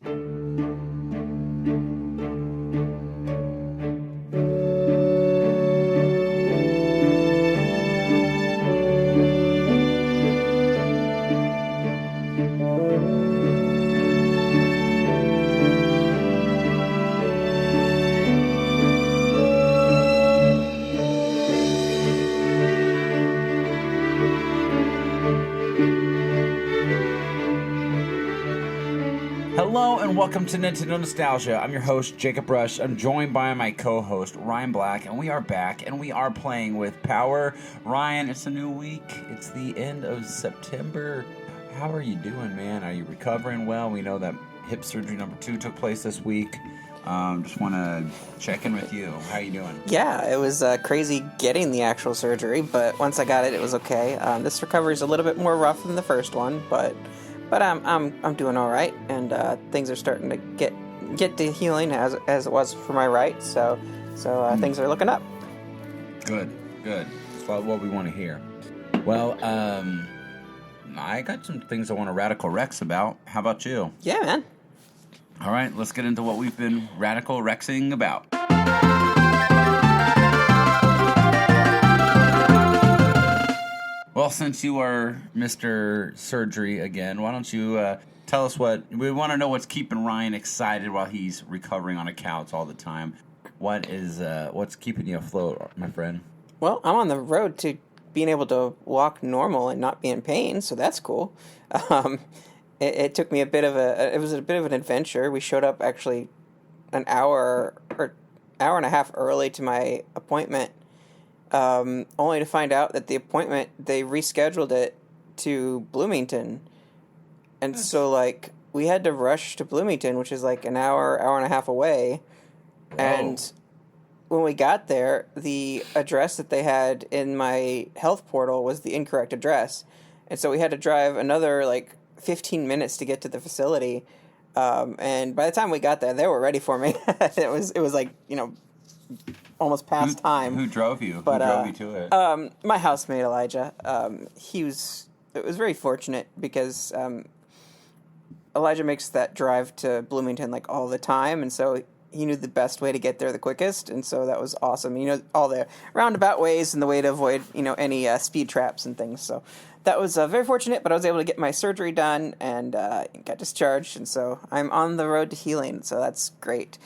Hello and welcome to Nintendo Nostalgia. I'm your host, Jacob Rush. I'm joined by my co-host, Ryan Black, and we are back, and we are playing with Power. Ryan, it's a new week. It's the end of September. How are you doing, man? Are you recovering well? We know that hip surgery number 2 took place this week. Just want to check in with you. How are you doing? Yeah, it was crazy getting the actual surgery, but once I got it, it was okay. This recovery is a little bit more rough than the first one, but I'm doing all right, and things are starting to get to healing as it was for my right. So things are looking up. Good. That's what we want to hear. Well, I got some things I want to Radical Rex about. How about you? Yeah, man. All right, let's get into what we've been Radical Rexing about. Well, since you are Mr. Surgery again, why don't you tell us we want to know what's keeping Ryan excited while he's recovering on a couch all the time. What's keeping you afloat, my friend? Well, I'm on the road to being able to walk normal and not be in pain, so that's cool. It took me it was a bit of an adventure. We showed up actually an hour and a half early to my appointment. Only to find out that the appointment, they rescheduled it to Bloomington. And so, we had to rush to Bloomington, which is an hour and a half away. Whoa. And when we got there, the address that they had in my health portal was the incorrect address. And so we had to drive another, 15 minutes to get to the facility. And by the time we got there, they were ready for me. It was almost past time. Who drove you? But, who drove you to it? My housemate Elijah. It was very fortunate because Elijah makes that drive to Bloomington all the time, and so he knew the best way to get there the quickest, and so that was awesome. All the roundabout ways and the way to avoid any speed traps and things. So that was very fortunate. But I was able to get my surgery done and got discharged, and so I'm on the road to healing. So that's great.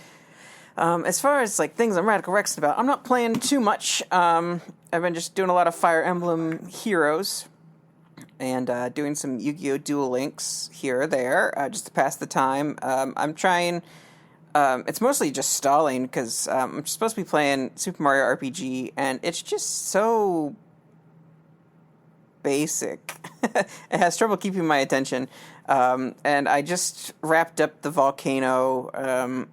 As far as things I'm Radical Rexing about, I'm not playing too much. I've been just doing a lot of Fire Emblem Heroes and doing some Yu-Gi-Oh! Duel Links here or there just to pass the time. I'm trying. It's mostly just stalling because I'm supposed to be playing Super Mario RPG, and it's just so basic. It has trouble keeping my attention. And I just wrapped up the volcano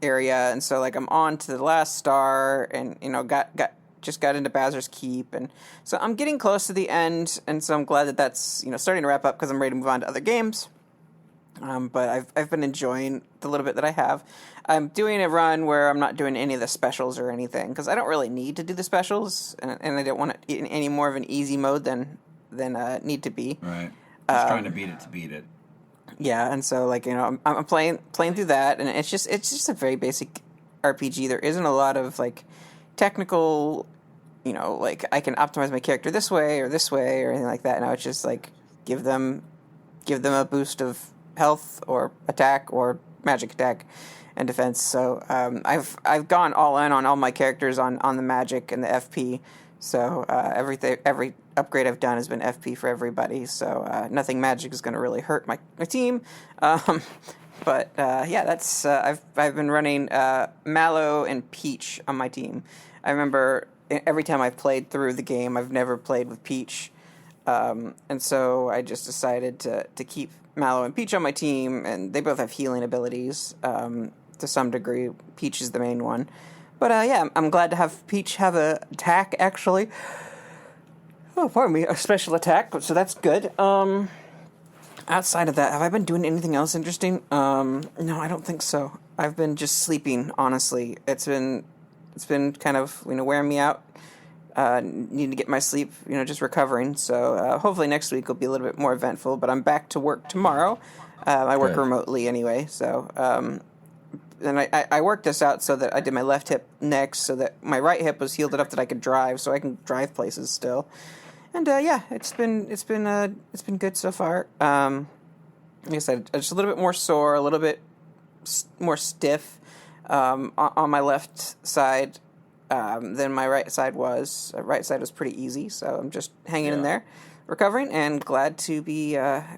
area, and so I'm on to the last star, and got into Bowser's Keep, and so I'm getting close to the end, and so I'm glad that that's starting to wrap up because I'm ready to move on to other games. But I've been enjoying the little bit that I have. I'm doing a run where I'm not doing any of the specials or anything because I don't really need to do the specials, and I don't want it in any more of an easy mode than need to be. Right. Just trying to beat it. Yeah, and so I'm playing through that, and it's just a very basic RPG. There isn't a lot of technical, I can optimize my character this way or anything like that. Now it's just give them a boost of health or attack or magic attack and defense. So I've gone all in on all my characters on the magic and the FP. So every upgrade I've done has been FP for everybody. So nothing magic is going to really hurt my team. But that's I've been running Mallow and Peach on my team. I remember every time I've played through the game, I've never played with Peach, and so I just decided to keep Mallow and Peach on my team, and they both have healing abilities to some degree. Peach is the main one. But, I'm glad to have Peach have a attack, actually. Oh, pardon me, a special attack, so that's good. Outside of that, have I been doing anything else interesting? No, I don't think so. I've been just sleeping, honestly. It's been kind of, wearing me out. Need to get my sleep, just recovering. So hopefully next week will be a little bit more eventful. But I'm back to work tomorrow. I work Good. remotely anyway, so and I worked this out so that I did my left hip next, so that my right hip was healed enough that I could drive, so I can drive places still. And yeah, it's been good so far. Like I said, just a little bit more sore, a little bit more stiff on my left side than my right side was. Right side was pretty easy, so I'm just hanging in Yeah. there, recovering, and glad to be on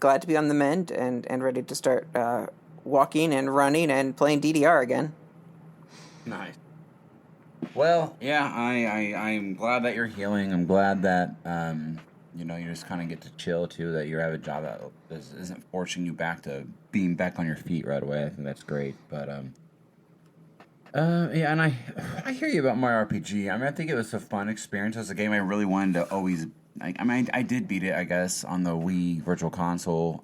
the mend and ready to start walking and running and playing DDR again. Nice. Well, yeah, I'm glad that you're healing. I'm glad that you just kind of get to chill too. That you have a job that isn't forcing you back to being back on your feet right away. I think that's great. But yeah, and I hear you about Mario RPG. I mean, I think it was a fun experience. It was a game I really wanted to always. I did beat it, I guess, on the Wii Virtual Console.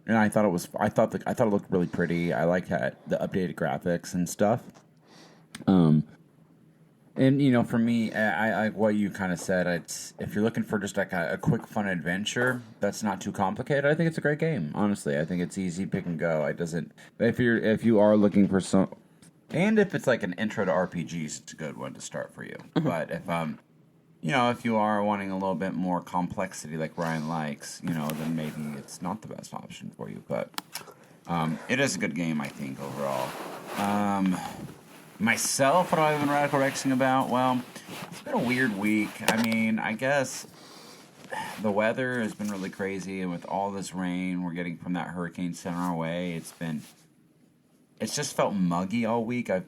And I thought it was. I thought it looked really pretty. I like the updated graphics and stuff. And for me, I like what you kind of said. It's if you're looking for just like a quick, fun adventure that's not too complicated. I think it's a great game. Honestly, I think it's easy pick and go. It doesn't. If you are looking for some, and if it's like an intro to RPGs, it's a good one to start for you. But if you are wanting a little bit more complexity like Ryan likes, then maybe it's not the best option for you. But it is a good game, I think, overall. Myself, what have I been radical rexing about? Well, it's been a weird week. I mean, I guess the weather has been really crazy, and with all this rain we're getting from that hurricane sent our way, it's just felt muggy all week. I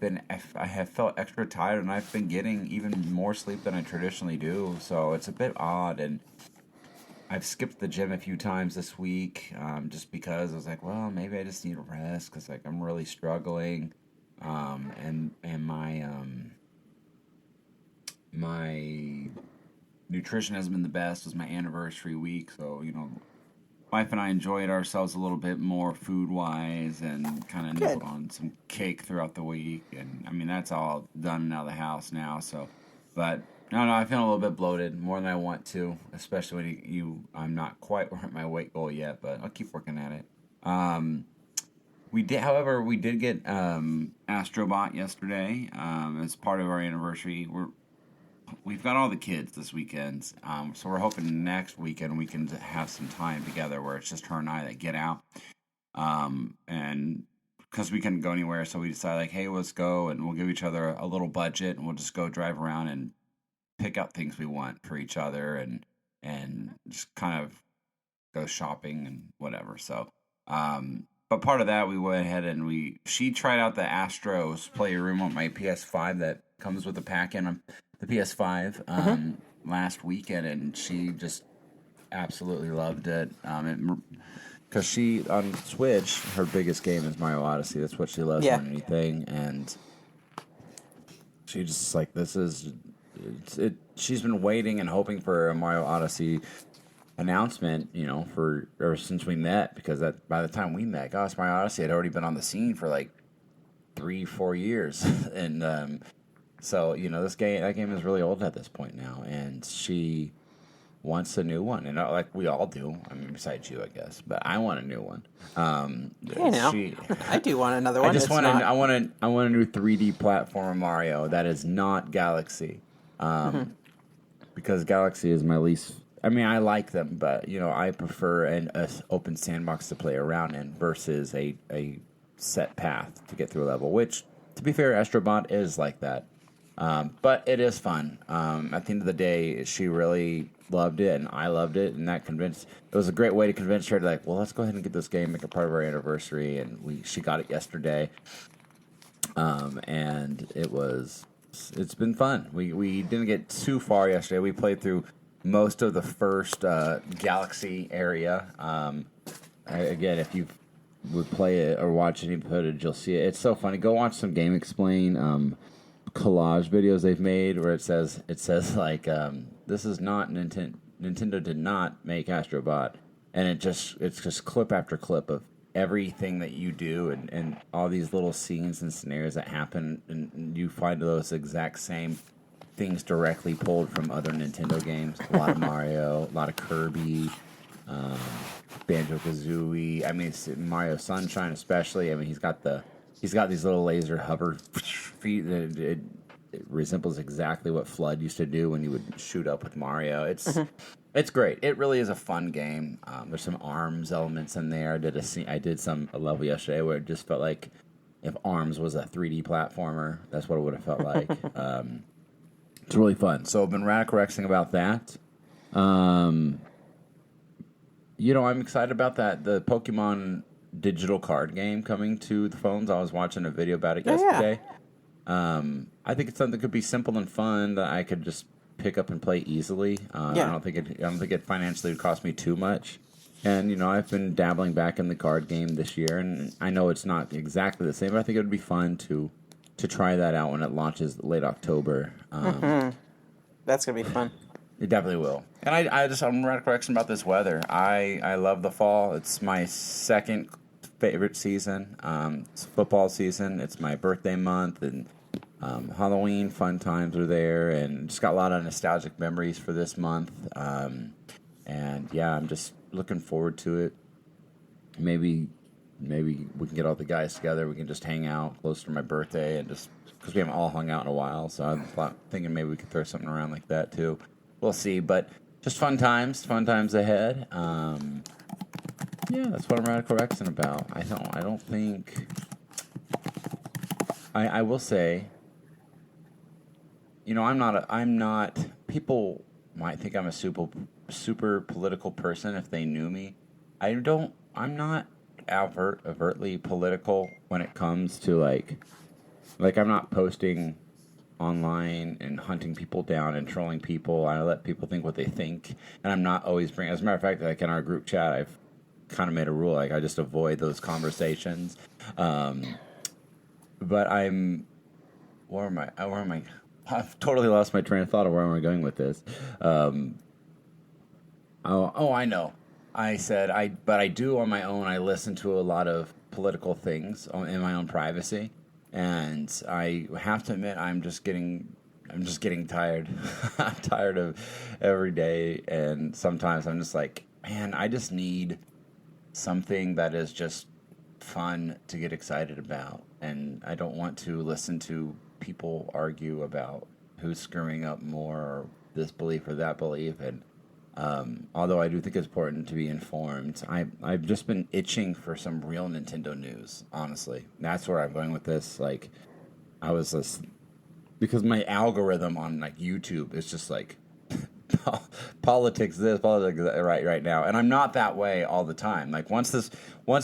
have felt extra tired, and I've been getting even more sleep than I traditionally do. So it's a bit odd, and I've skipped the gym a few times this week, just because I was like, well, maybe I just need a rest because like I'm really struggling. And my nutrition hasn't been the best. It was my anniversary week, so wife and I enjoyed ourselves a little bit more food wise, and kind of nibbled on some cake throughout the week. And I mean that's all done and out of the house now. So, but no, I feel a little bit bloated more than I want to, especially when I'm not quite at my weight goal yet, but I'll keep working at it. However, we did get Astrobot yesterday as part of our anniversary. We've got all the kids this weekend, so we're hoping next weekend we can have some time together where it's just her and I that get out, and because we couldn't go anywhere, so we decided like, hey, let's go, and we'll give each other a little budget, and we'll just go drive around and pick out things we want for each other, and just kind of go shopping and whatever. So. But part of that, we went ahead and she tried out the Astros Playroom on my PS5 that comes with the pack-in on the PS5 last weekend, and she just absolutely loved it. Because she, on Switch, her biggest game is Mario Odyssey. That's what she loves more than anything, and she just like, she's been waiting and hoping for a Mario Odyssey announcement, or since we met, because by the time we met, gosh, my Odyssey had already been on the scene for like 3-4 years, and so that game is really old at this point now, and she wants a new one, and like we all do. I mean, besides you, I guess, but I want a new one. I do want another one. I want a new 3D platformer Mario that is not Galaxy, because Galaxy is my least. I mean, I like them, but I prefer an open sandbox to play around in versus a set path to get through a level. Which, to be fair, Astrobot is like that, but it is fun. At the end of the day, she really loved it, and I loved it, and it was a great way to convince her to like, well, let's go ahead and get this game, make it part of our anniversary, and she got it yesterday, and it's been fun. We didn't get too far yesterday. We played through most of the first Galaxy area. Again, if you would play it or watch any footage, you'll see it. It's so funny. Go watch some Game Explain collage videos they've made where it says like, this is not Nintendo did not make Astrobot, and it's just clip after clip of everything that you do, and all these little scenes and scenarios that happen, and you find those exact same things directly pulled from other Nintendo games. A lot of Mario, a lot of Kirby, Banjo-Kazooie. I mean, Mario Sunshine especially. I mean, he's got these little laser hover feet. It resembles exactly what Flood used to do when you would shoot up with Mario. It's great. It really is a fun game. There's some ARMS elements in there. I did a level yesterday where it just felt like if ARMS was a 3D platformer, that's what it would have felt like. It's really fun. So I've been radical-rexing about that. I'm excited about that. The Pokemon digital card game coming to the phones. I was watching a video about it yesterday. Yeah. I think it's something that could be simple and fun that I could just pick up and play easily. I don't think it financially would cost me too much. And I've been dabbling back in the card game this year, and I know it's not exactly the same, but I think it would be fun to try that out when it launches late October. That's gonna be fun. It definitely will. And I'm radical correction about this weather. I love the fall. It's my second favorite season. It's football season. It's my birthday month, and Halloween fun times are there, and just got a lot of nostalgic memories for this month. And yeah, I'm just looking forward to it. Maybe we can get all the guys together. We can just hang out close to my birthday, and just because we haven't all hung out in a while. So I'm thinking maybe we could throw something around like that too. We'll see, but just fun times ahead. Yeah, that's what I'm radical rexing about. I don't think. I will say. I'm not. People might think I'm a super political person if they knew me. I'm not overtly political when it comes to like I'm not posting online and hunting people down and trolling people. I let people think what they think, and I'm not always bringing. As a matter of fact, like in our group chat, I've kind of made a rule like I just avoid those conversations. But where am I? I've totally lost my train of thought of where am I going with this. I know. I said but I do on my own. I listen to a lot of political things in my own privacy. And I have to admit, I'm just getting tired. I'm tired of every day, and sometimes I'm just like, man, I just need something that is just fun to get excited about, and I don't want to listen to people argue about who's screwing up more, or this belief or that belief, and although I do think it's important to be informed, I've just been itching for some real Nintendo news, honestly. That's where I'm going with this. Like, I was just... Because my algorithm on, like, YouTube is just, like, politics this, politics that, right now. And I'm not that way all the time. Like, once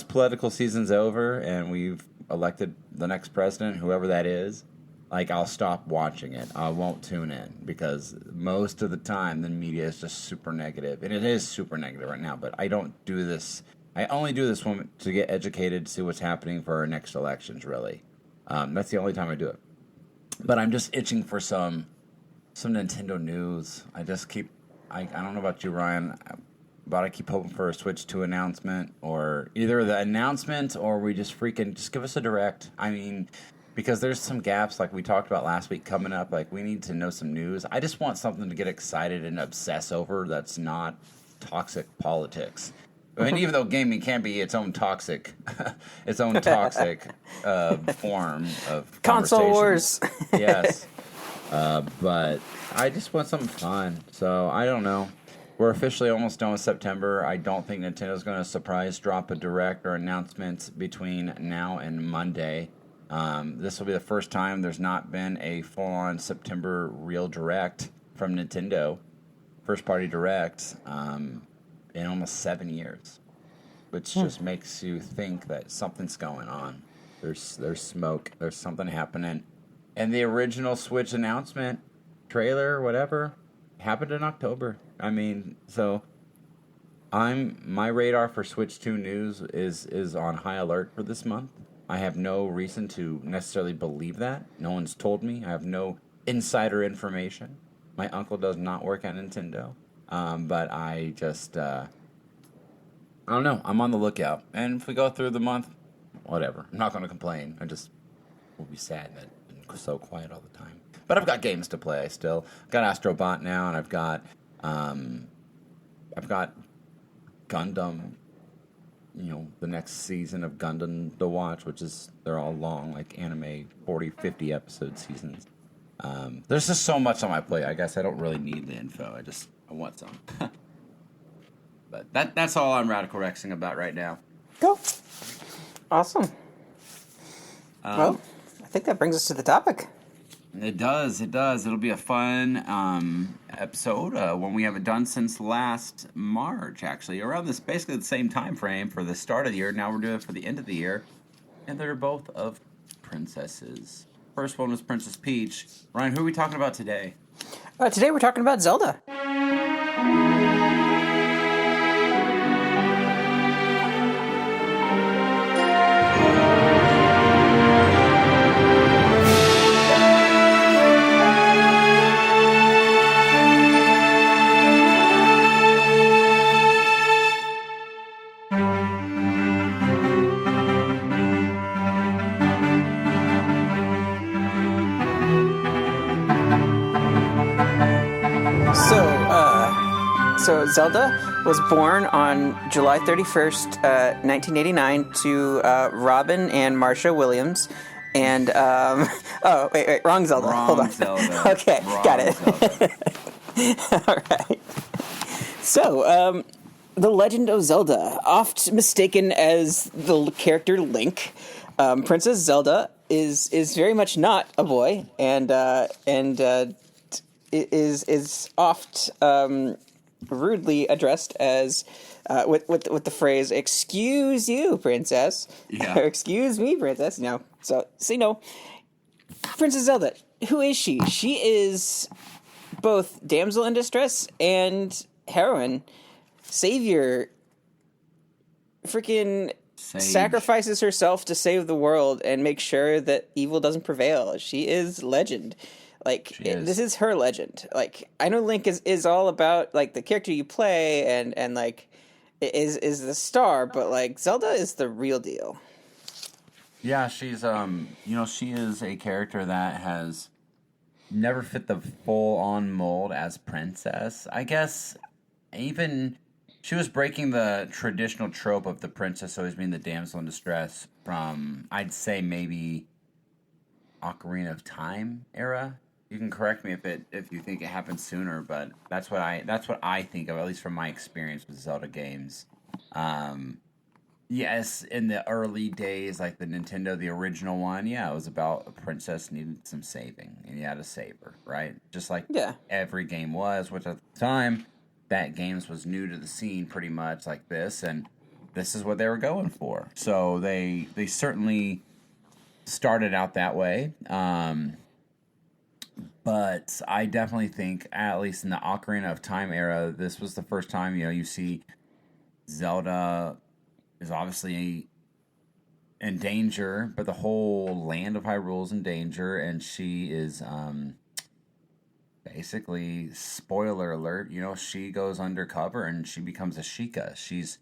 political season's over and we've elected the next president, whoever that is... Like, I'll stop watching it. I won't tune in because most of the time the media is just super negative. And it is super negative right now, but I don't do this. I only do this to get educated, to see what's happening for our next elections, really. That's the only time I do it. But I'm just itching for some Nintendo news. I don't know about you, Ryan, but I keep hoping for a Switch 2 announcement, or either the announcement or we just give us a direct. I mean... Because there's some gaps, like we talked about last week, coming up. Like, we need to know some news. I just want something to get excited and obsess over that's not toxic politics. I mean, even though gaming can be its own toxic form of console wars. Yes, but I just want something fun. So I don't know. We're officially almost done with September. I don't think Nintendo's going to surprise drop a direct or announcement between now and Monday. This will be the first time there's not been a full-on September real direct from Nintendo, first-party direct, in almost 7 years, which just makes you think that something's going on. There's smoke. There's something happening. And the original Switch announcement, trailer, whatever, happened in October. I mean, so my radar for Switch 2 news is on high alert for this month. I have no reason to necessarily believe that. No one's told me. I have no insider information. My uncle does not work at Nintendo. But I just, I don't know. I'm on the lookout. And if we go through the month, whatever. I'm not going to complain. I just will be sad that it's so quiet all the time. But I've got games to play still. I've got Astro Bot now, and I've got Gundam the next season of Gundam to watch, which is they're all long, like anime 40, 50 episode seasons. There's just so much on my plate. I guess I don't really need the info. I want some. But that's all I'm Radical Rexing about right now. Cool. Awesome. Well, I think that brings us to the topic. It does. It'll be a fun episode, one we haven't done since last March, actually. Around basically the same time frame for the start of the year. Now we're doing it for the end of the year. And they're both of princesses. First one was Princess Peach. Ryan, who are we talking about today? Today we're talking about Zelda. So Zelda was born on July 31st, 1989 to Robin and Marsha Williams. And, wait, wrong Zelda. Hold on. Zelda. Okay, got it. All right. So, The Legend of Zelda, oft mistaken as the character Link, Princess Zelda is very much not a boy, and is oft rudely addressed as with the phrase "Excuse you, princess," or "Excuse me, princess." No, so Princess Zelda. Who is she? She is both damsel in distress and heroine, savior. Freaking sacrifices herself to save the world and make sure that evil doesn't prevail. She is legend. This is her legend. I know Link is all about, the character you play and is the star, but, Zelda is the real deal. Yeah, she's, she is a character that has never fit the full-on mold as princess. I guess even she was breaking the traditional trope of the princess always being the damsel in distress from, I'd say, maybe Ocarina of Time era. You can correct me if you think it happened sooner, but that's what I think of, at least from my experience with Zelda games. Yes, in the early days, like the Nintendo, the original one, it was about a princess needed some saving, and you had to save her, right? Just like every game was, which at the time, that games was new to the scene pretty much like this, and this is what they were going for. So they certainly started out that way. But I definitely think, at least in the Ocarina of Time era, this was the first time, you see Zelda is obviously in danger, but the whole land of Hyrule is in danger, and she is basically, spoiler alert, she goes undercover and she becomes a Sheikah. She's,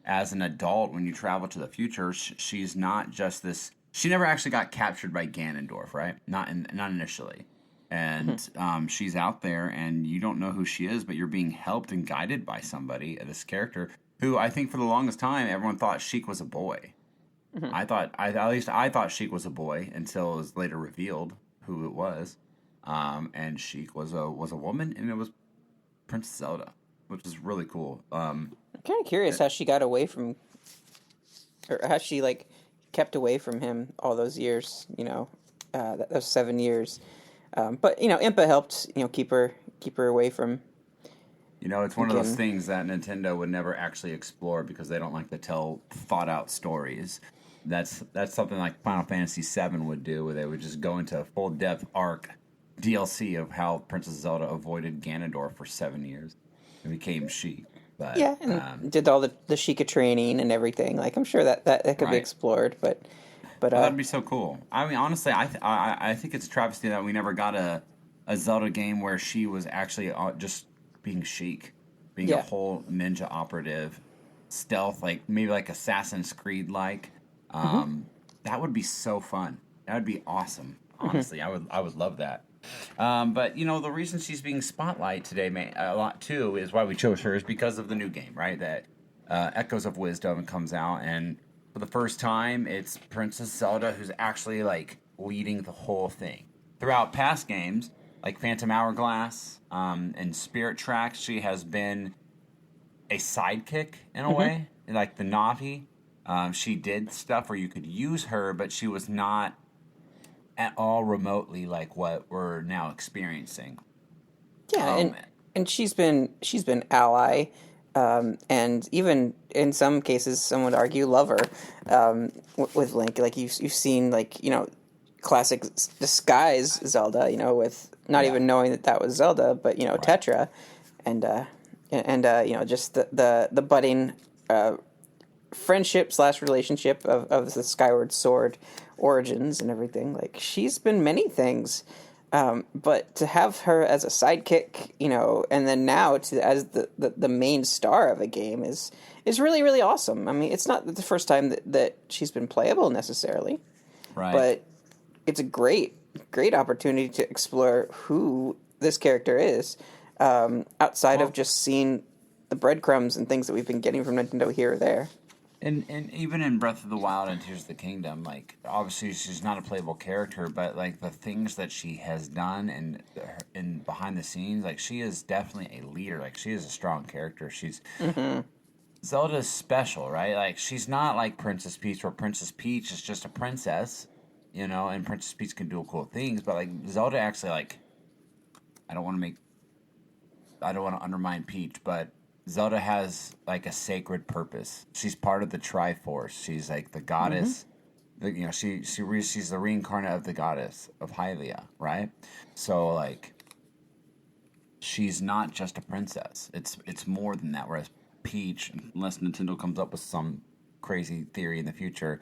as an adult, when you travel to the future, she's not just this. She never actually got captured by Ganondorf, right? Not initially. And she's out there, and you don't know who she is, but you're being helped and guided by somebody, this character, who I think for the longest time, everyone thought Sheik was a boy. Mm-hmm. I thought Sheik was a boy until it was later revealed who it was. And Sheik was a woman, and it was Princess Zelda, which is really cool. I'm kind of curious how she got away from, or how she, kept away from him all those years, those 7 years. But Impa helped keep her away from. It's one of those things that Nintendo would never actually explore because they don't like to tell thought out stories. That's something like Final Fantasy VII would do, where they would just go into a full depth arc DLC of how Princess Zelda avoided Ganondorf for 7 years and became Sheik. But, and did all the Sheikah training and everything. I'm sure that could be explored, but that'd be so cool. I mean, honestly, I think it's a travesty that we never got a Zelda game where she was actually just being Sheik, being a whole ninja operative, stealth, maybe like Assassin's Creed like. That would be so fun. That would be awesome. Honestly, I would love that. But the reason she's being spotlighted today, a lot too, is why we chose her is because of the new game, right? That Echoes of Wisdom comes out, and for the first time, it's Princess Zelda who's actually like leading the whole thing. Throughout past games, like Phantom Hourglass and Spirit Tracks, she has been a sidekick in a way, like the Navi. She did stuff where you could use her, but she was not at all remotely like what we're now experiencing. Yeah, and she's been ally, and even in some cases, some would argue lover, with Link. Like you've seen like classic disguise Zelda, with not even knowing that was Zelda, but Right. Tetra, and just the budding friendship / relationship of the Skyward Sword origins and everything. Like she's been many things, but to have her as a sidekick, and then now as the main star of a game is really really awesome. I mean, it's not the first time that she's been playable necessarily, Right. but it's a great opportunity to explore who this character is, outside of just seeing the breadcrumbs and things that we've been getting from Nintendo here or there. And even in Breath of the Wild and Tears of the Kingdom, like obviously she's not a playable character, but like the things that she has done and behind the scenes, like she is definitely a leader. Like she is a strong character. She's Zelda's special, right? Like she's not like Princess Peach, where Princess Peach is just a princess, and Princess Peach can do cool things, but like Zelda actually like I don't want to undermine Peach, but Zelda has like a sacred purpose. She's part of the Triforce. She's like the goddess. She's the reincarnate of the goddess of Hylia, right? So like, she's not just a princess. It's more than that. Whereas Peach, unless Nintendo comes up with some crazy theory in the future,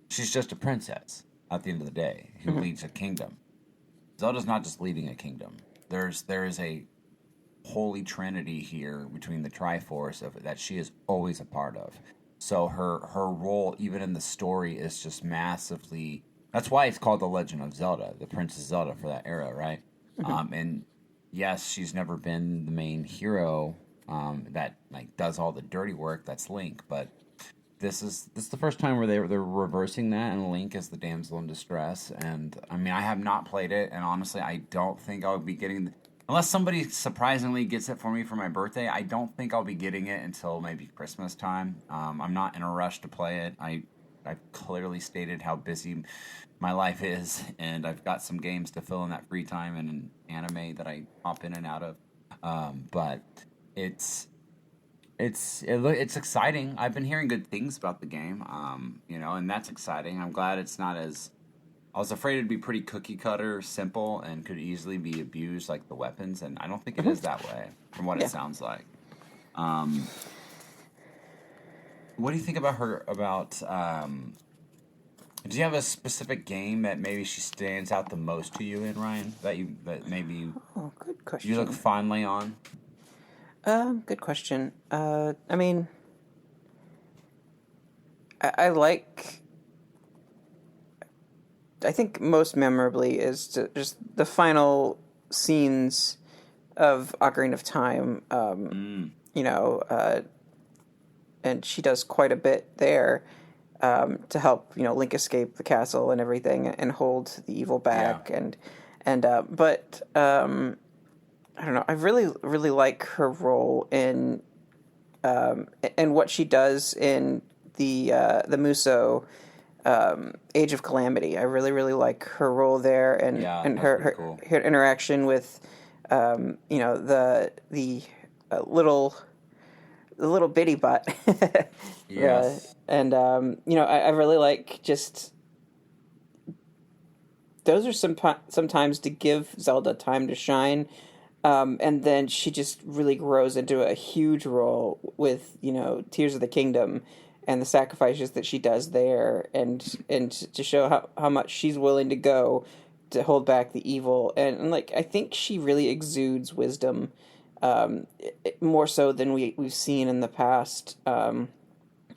she's just a princess at the end of the day who leads a kingdom. Zelda's not just leading a kingdom. There is a holy trinity here between the Triforce that she is always a part of. So her role, even in the story, is just massively. That's why it's called The Legend of Zelda, the Princess Zelda for that era, right? And yes, she's never been the main hero that like does all the dirty work. That's Link, but this is the first time where they're reversing that, and Link is the damsel in distress. And I mean, I have not played it, and honestly, I don't think I'll be getting. Unless somebody surprisingly gets it for me for my birthday, I don't think I'll be getting it until maybe Christmas time. I'm not in a rush to play it. I've clearly stated how busy my life is, and I've got some games to fill in that free time and an anime that I hop in and out of. But it's exciting. I've been hearing good things about the game, and that's exciting. I'm glad it's not as. I was afraid it'd be pretty cookie cutter, simple, and could easily be abused like the weapons, and I don't think it is that way, from what it sounds like. What do you think about her? Do you have a specific game that maybe she stands out the most to you in, Ryan? That maybe Oh, good question. you look fondly on? Good question. I mean, I like. I think most memorably is just the final scenes of Ocarina of Time. And she does quite a bit there to help Link escape the castle and everything, and hold the evil back. But I don't know. I really really like her role in what she does in the Muso. Age of Calamity. I really, really like her role there, and her cool. her interaction with, the little bitty butt. Yes. I really like just. Those are sometimes to give Zelda time to shine, and then she just really grows into a huge role with Tears of the Kingdom. And the sacrifices that she does there, and to show how much she's willing to go to hold back the evil, and like I think she really exudes wisdom, more so than we've seen in the past, and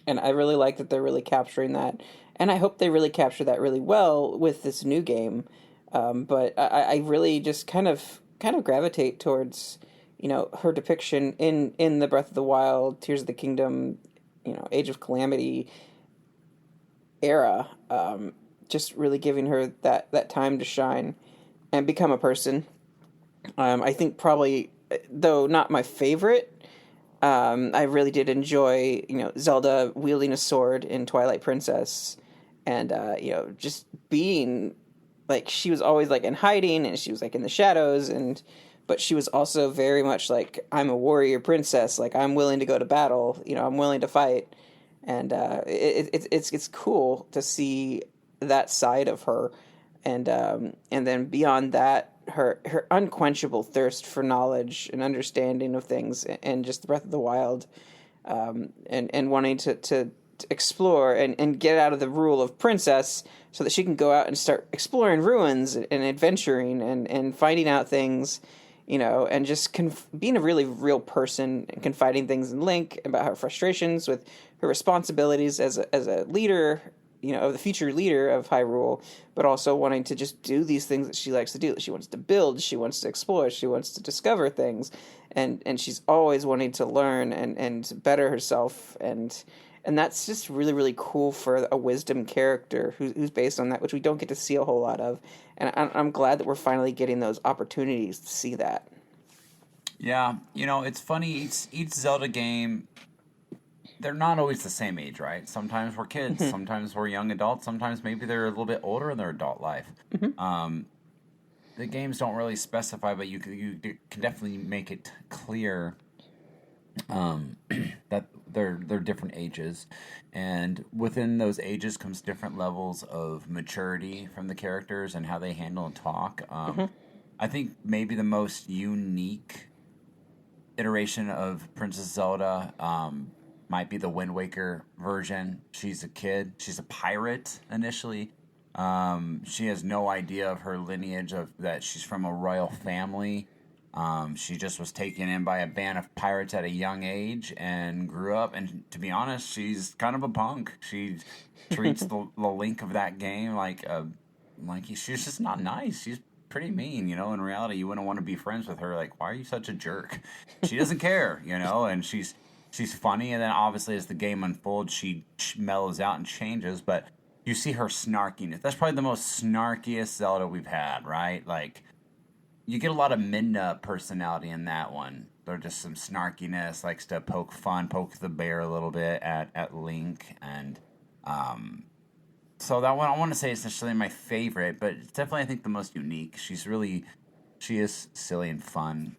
I really like that they're really capturing that, and I hope they really capture that really well with this new game, but I really just kind of gravitate towards her depiction in the Breath of the Wild, Tears of the Kingdom Age of Calamity era, just really giving her that time to shine and become a person. I think probably, though not my favorite, I really did enjoy, Zelda wielding a sword in Twilight Princess, and just being like, she was always like in hiding, and she was like in the shadows, but she was also very much like, I'm a warrior princess, like I'm willing to go to battle, I'm willing to fight, and it's cool to see that side of her, and then beyond that, her unquenchable thirst for knowledge and understanding of things, and just Breath of the Wild, and wanting to explore and get out of the rule of princess, so that she can go out and start exploring ruins and adventuring and finding out things, and just being a really real person and confiding things in Link about her frustrations with her responsibilities as a leader, of the future leader of Hyrule, but also wanting to just do these things that she likes to do. She wants to build, she wants to explore, she wants to discover things, and she's always wanting to learn and better herself, and that's just really, really cool for a wisdom character who's based on that, which we don't get to see a whole lot of. And I'm glad that we're finally getting those opportunities to see that. Yeah, it's funny, each Zelda game, they're not always the same age, right? Sometimes we're kids, sometimes we're young adults, sometimes maybe they're a little bit older in their adult life. The games don't really specify, but you can definitely make it clear that they're different ages, and within those ages comes different levels of maturity from the characters and how they handle and talk. I think maybe the most unique iteration of Princess Zelda might be the Wind Waker version. She's a kid. She's a pirate initially. She has no idea of her lineage, of that she's from a royal family. She just was taken in by a band of pirates at a young age and grew up. And to be honest, she's kind of a punk. She treats the Link of that game like she's just not nice. She's pretty mean, In reality, you wouldn't want to be friends with her. Like, why are you such a jerk? She doesn't care, and she's funny. And then obviously as the game unfolds, she mellows out and changes. But you see her snarkiness. That's probably the most snarkiest Zelda we've had, right? Like, you get a lot of Midna personality in that one. There's just some snarkiness, likes to poke the bear a little bit at Link, and so that one I want to say is essentially my favorite, but it's definitely I think the most unique. She is silly and fun.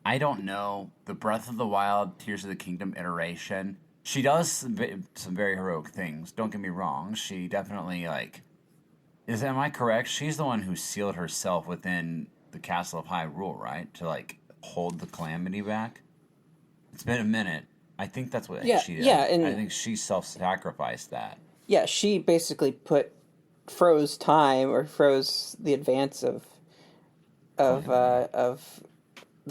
I don't know, the Breath of the Wild, Tears of the Kingdom iteration. She does some very heroic things. Don't get me wrong. She definitely am I correct? She's the one who sealed herself within the Castle of Hyrule, right? To hold the calamity back. It's been a minute. I think that's what she did. Yeah, and I think she self-sacrificed that. Yeah, she basically froze time, or froze the advance of the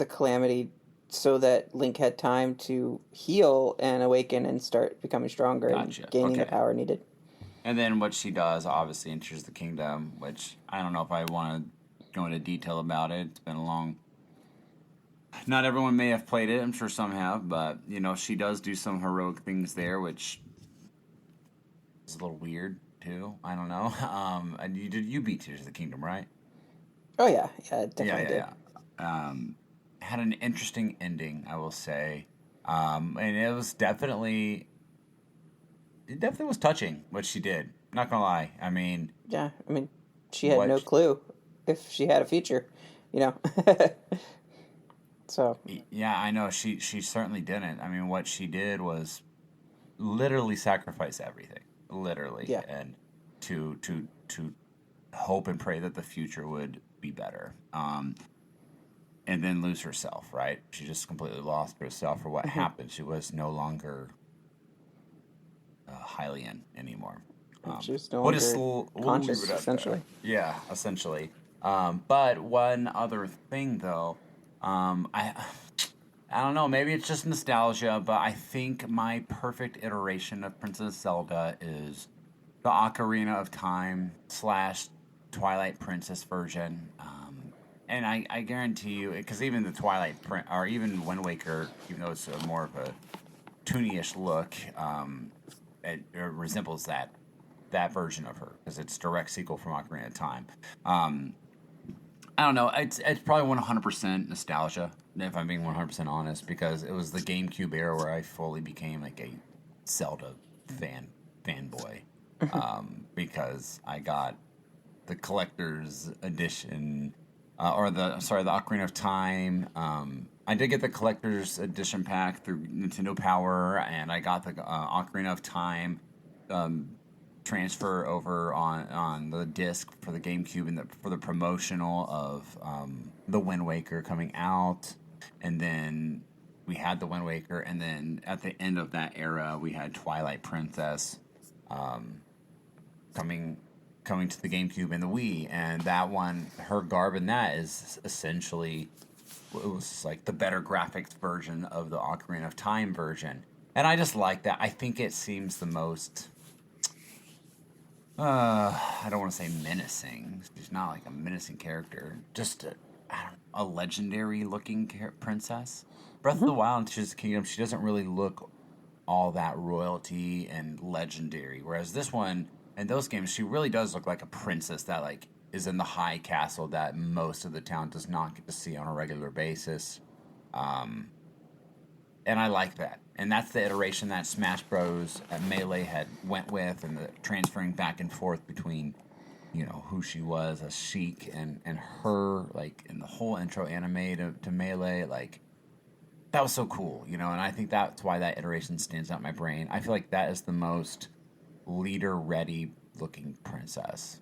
calamity, so that Link had time to heal and awaken and start becoming stronger and gaining the power needed. And then what she does, obviously, in Tears of the Kingdom, which I don't know if I want to go into detail about it. It's been a long... Not everyone may have played it. I'm sure some have. But, she does do some heroic things there, which is a little weird, too. I don't know. And you beat Tears of the Kingdom, right? Oh, yeah. Yeah, definitely did. Yeah. Had an interesting ending, I will say. And it was definitely... It definitely was touching what she did. Not gonna lie. Yeah, she had no clue if she had a future, So. Yeah, I know. She certainly didn't. What she did was literally sacrifice everything. Literally. Yeah. And to hope and pray that the future would be better. And then lose herself, right? She just completely lost herself for what happened. She was no longer Hylian anymore. She was no longer conscious, essentially. Yeah, essentially. But one other thing, though, I don't know, maybe it's just nostalgia, but I think my perfect iteration of Princess Zelda is the Ocarina of Time / Twilight Princess version. and I guarantee you, because even the Twilight print, or even Wind Waker, even though it's more of a toony-ish look, it resembles that version of her because it's direct sequel from Ocarina of Time. I don't know. It's probably 100% nostalgia, if I'm being 100% honest, because it was the GameCube era where I fully became like a Zelda fanboy, because I got the collector's edition, or the Ocarina of Time. I did get the collector's edition pack through Nintendo Power, and I got the Ocarina of Time transfer over on the disc for the GameCube, and for the promotional of the Wind Waker coming out, and then we had the Wind Waker, and then at the end of that era we had Twilight Princess coming to the GameCube and the Wii, and that one, her garb in that is essentially, it was like the better graphics version of the Ocarina of Time version, and I just like that. I think it seems the most I don't want to say menacing. She's not like a menacing character. Just a legendary looking princess. Breath of the Wild and Tears of the Kingdom, she doesn't really look all that royalty and legendary. Whereas this one, in those games, she really does look like a princess that like is in the high castle that most of the town does not get to see on a regular basis. And I like that. And that's the iteration that Smash Bros. Melee had went with, and the transferring back and forth between, who she was as Sheik and her, like, in the whole intro anime to Melee, like, that was so cool, and I think that's why that iteration stands out in my brain. I feel like that is the most leader-ready looking princess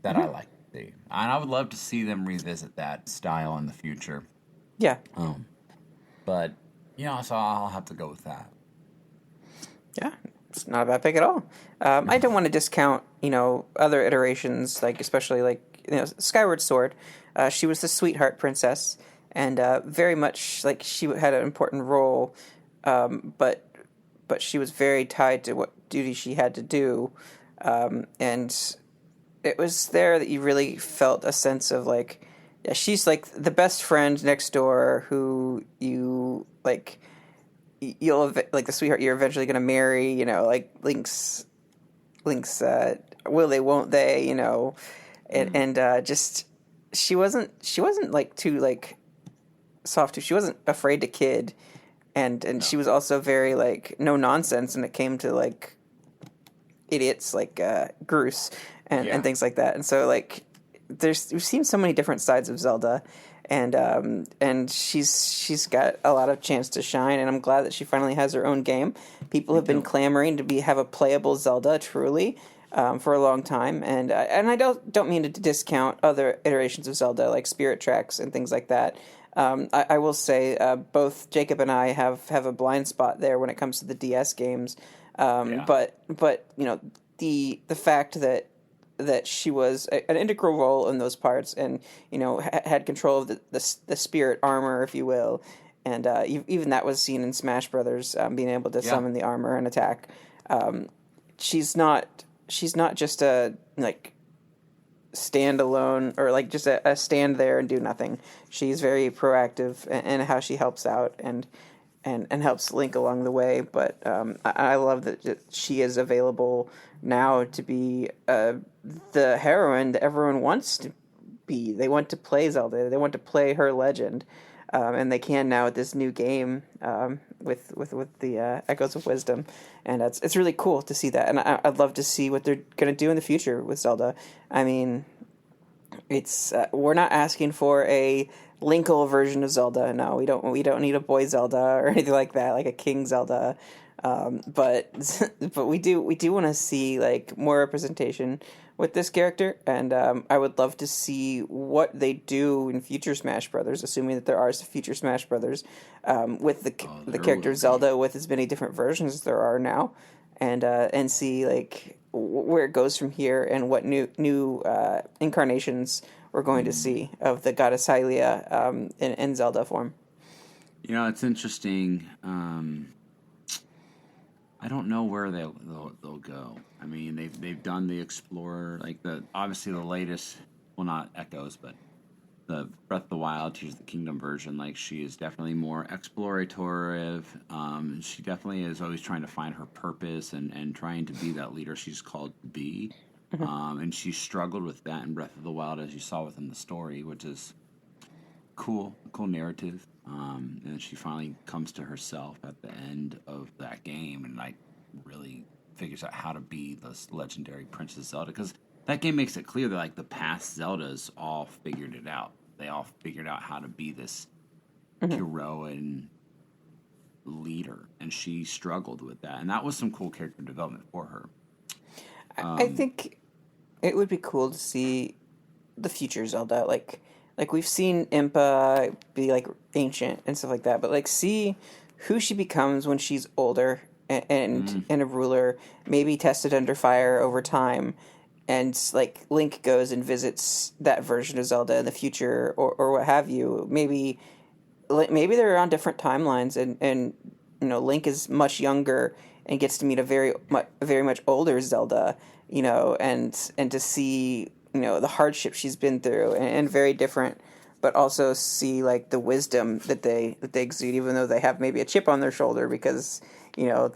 that I like to see. And I would love to see them revisit that style in the future. Yeah. But... so I'll have to go with that. Yeah, it's not a bad pick at all. I don't want to discount, other iterations, like especially like Skyward Sword. She was the sweetheart princess, and very much like she had an important role, but she was very tied to what duty she had to do, and it was there that you really felt a sense of like, yeah, she's like the best friend next door who you like. You'll like the sweetheart you're eventually going to marry. Like Link's. Will they? Won't they? And just she wasn't like too like soft. She wasn't afraid to kid, and she was also very like no nonsense when it came to like idiots like Groose and things like that. And so like we've seen so many different sides of Zelda, and she's got a lot of chance to shine, and I'm glad that she finally has her own game. People have been clamoring to have a playable Zelda truly for a long time, and I don't mean to discount other iterations of Zelda like Spirit Tracks and things like that. I will say both Jacob and I have a blind spot there when it comes to the DS games, but the fact that she an integral role in those parts, and had control of the spirit armor, if you will, and even that was seen in Smash Brothers, being able to summon the armor and attack. She's not just a like stand alone or like just a stand there and do nothing. She's very proactive in how she helps out and helps Link along the way. But I love that she is available now to be the heroine that everyone wants to be. They want to play Zelda. They want to play her legend, and they can now with this new game with the Echoes of Wisdom, and it's really cool to see that. And I'd love to see what they're going to do in the future with Zelda. I mean, it's we're not asking for a Linkle version of Zelda. No, we don't need a boy Zelda or anything like that, like a King Zelda. But we do want to see like more representation with this character, and I would love to see what they do in future Smash Brothers, assuming that there are future Smash Brothers, with the character Zelda with as many different versions as there are now, and see like where it goes from here and what new incarnations we're going to see of the goddess Hylia in Zelda form. It's interesting. I don't know where they'll go. I mean, they've done the Explorer, like obviously the latest. Well, not Echoes, but the Breath of the Wild, Tears of the Kingdom version, like she is definitely more explorative. She definitely is always trying to find her purpose and trying to be that leader she's called to be. And she struggled with that in Breath of the Wild, as you saw within the story, which is cool narrative. And then she finally comes to herself at the end of that game and like really figures out how to be this legendary Princess Zelda, because that game makes it clear that like the past Zeldas all figured it out. They all figured out how to be this heroine leader, and she struggled with that, and that was some cool character development for her. I think it would be cool to see the future Zelda, like we've seen Impa be like ancient and stuff like that, but like see who she becomes when she's older and a ruler, maybe tested under fire over time, and like Link goes and visits that version of Zelda in the future, or what have you. Maybe they're on different timelines, and Link is much younger and gets to meet a very much older Zelda, and to see the hardship she's been through, and very different, but also see like the wisdom that they exude, even though they have maybe a chip on their shoulder because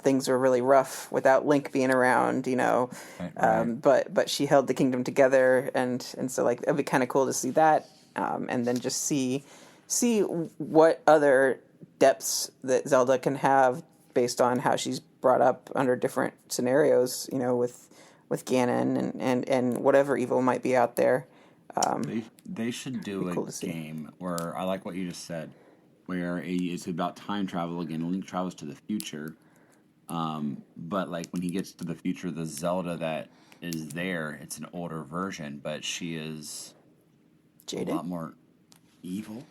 things were really rough without Link being around. Right. But she held the kingdom together, and so like it'd be kind of cool to see that, and then just see what other depths that Zelda can have based on how she's brought up under different scenarios, with Ganon and whatever evil might be out there. They should do a cool to see. game where I like what you just said, where it's about time travel again. Link travels to the future, but like when he gets to the future, the Zelda that is there, it's an older version, but she is Jaded? a lot more evil,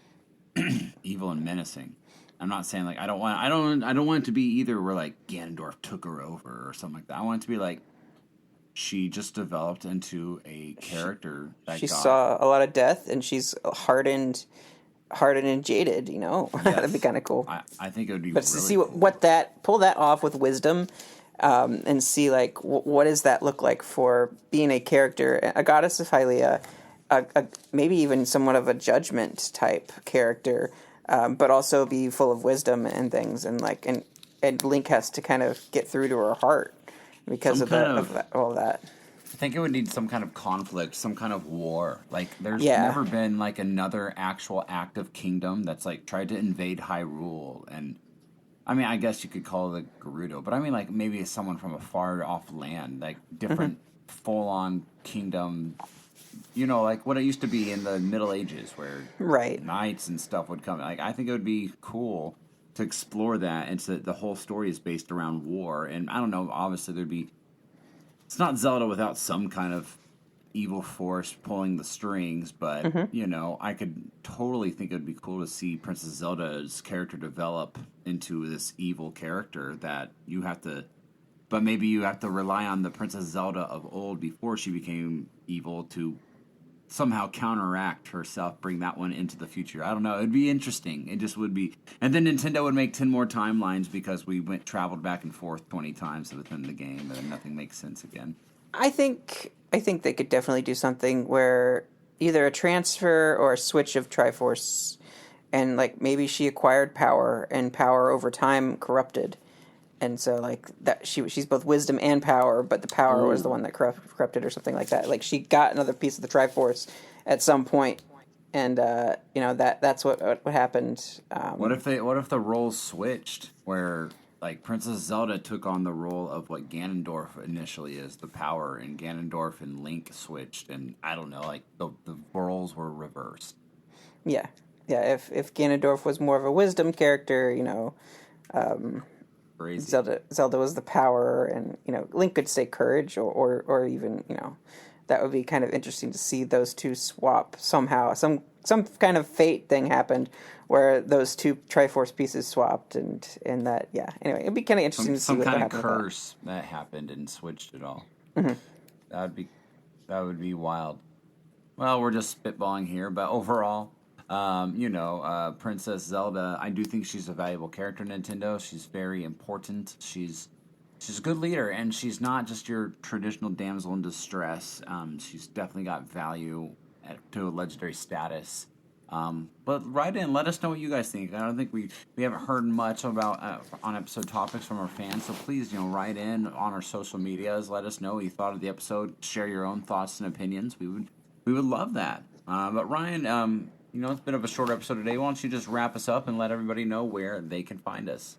evil and menacing. I'm not saying like I don't want it to be either where like Ganondorf took her over or something like that. I want it to be like she just developed into a character that She saw a lot of death, and she's hardened and jaded. That'd be kind of cool. I think it would be. But really to see cool. what that pull that off with wisdom, and see like what does that look like for being a character, a goddess of Hylia, maybe even somewhat of a judgment type character, but also be full of wisdom and things, and Link has to kind of get through to her heart because of all that. I think it would need some kind of conflict, some kind of war. Like, there's Yeah. never been like another actual active kingdom that's like tried to invade Hyrule. And I mean, I guess you could call it Gerudo, but I mean, like maybe it's someone from a far off land, like different full on kingdom. Like what it used to be in the Middle Ages, where Right. knights and stuff would come. Like, I think it would be cool to explore that, and so the whole story is based around war. And I don't know, obviously it's not Zelda without some kind of evil force pulling the strings, but I could totally think it would be cool to see Princess Zelda's character develop into this evil character that but maybe you have to rely on the Princess Zelda of old before she became evil to somehow counteract herself, bring that one into the future. I don't know. It'd be interesting. It just would be. And then Nintendo would make 10 more timelines because we traveled back and forth 20 times within the game, and then nothing makes sense again. I think they could definitely do something where either a transfer or a switch of Triforce, and like maybe she acquired power, and power over time corrupted, and so like that she's both wisdom and power, but the power was the one that corrupted or something like that. Like she got another piece of the Triforce at some point, and that's what happened. What if the roles switched, where like Princess Zelda took on the role of what Ganondorf initially is, the power, and Ganondorf and Link switched, and I don't know, like the roles were reversed. Yeah. If Ganondorf was more of a wisdom character, Crazy. Zelda was the power, and Link could say courage, or even that would be kind of interesting to see those two swap somehow. Some kind of fate thing happened where those two Triforce pieces swapped, and that Anyway, it'd be kind of interesting to see what kind happened. Some kind of curse that happened and switched it all. That would be wild. Well, we're just spitballing here, but overall, Princess Zelda, I do think she's a valuable character in Nintendo. She's very important. She's a good leader, and she's not just your traditional damsel in distress. She's definitely got value to a legendary status. But write in, let us know what you guys think. I don't think we haven't heard much about on episode topics from our fans, so please, write in on our social medias. Let us know what you thought of the episode. Share your own thoughts and opinions. We would love that. But Ryan, it's a bit of a short episode today. Why don't you just wrap us up and let everybody know where they can find us?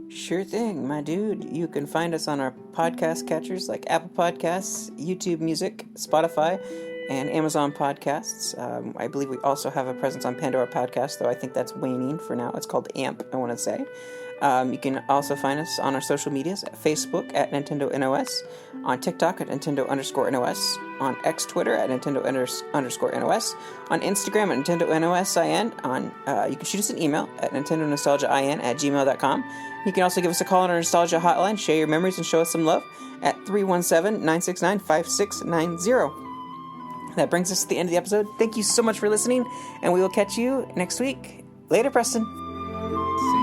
Sure thing, my dude. You can find us on our podcast catchers like Apple Podcasts, YouTube Music, Spotify, and Amazon Podcasts. I believe we also have a presence on Pandora Podcast, though I think that's waning for now. It's called AMP, I want to say. You can also find us on our social medias at Facebook at Nintendo NOS, on TikTok at Nintendo_NOS, on X Twitter at Nintendo_NOS, on Instagram at Nintendo NOSIN, you can shoot us an email at NintendoNostalgiaIN@gmail.com. You can also give us a call on our Nostalgia Hotline, share your memories, and show us some love at 317-969-5690. That brings us to the end of the episode. Thank you so much for listening, and we will catch you next week. Later, Preston. See